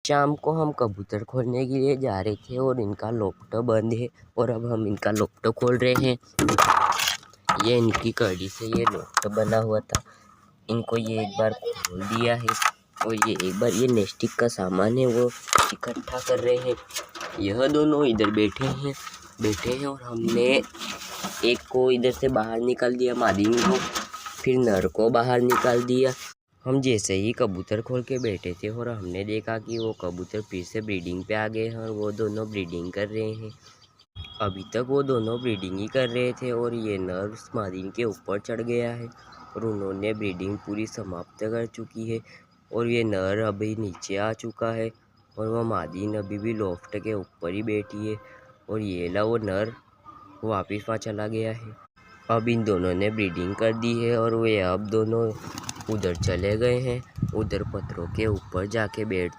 शाम को हम कबूतर खोलने के लिए जा रहे थे और इनका लोफ्ट बंद है और अब हम इनका लोफ्ट खोल रहे हैं। ये इनकी कड़ी से ये लोफ्ट बना हुआ था, इनको ये एक बार खोल दिया है और ये एक बार ये नेस्टिक का सामान है वो इकट्ठा कर रहे हैं। यह दोनों इधर बैठे हैं और हमने एक को इधर से बाहर निकाल दिया, मादीन को, फिर नर को बाहर निकाल दिया। हम जैसे ही कबूतर खोल के बैठे थे और हमने देखा कि वो कबूतर फिर से ब्रीडिंग पे आ गए हैं और वो दोनों ब्रीडिंग कर रहे हैं। अभी तक वो दोनों ब्रीडिंग ही कर रहे थे और ये नर मादीन के ऊपर चढ़ गया है और उन्होंने ब्रीडिंग पूरी समाप्त कर चुकी है और ये नर अभी नीचे आ चुका है और वह मादीन अभी भी लोफ्ट के ऊपर ही बैठी है और ये ला वो नर वापिस वहाँ चला गया है। अब इन दोनों ने ब्रीडिंग कर दी है और वे अब दोनों उधर चले गए हैं, उधर पत्थरों के ऊपर जाके बैठ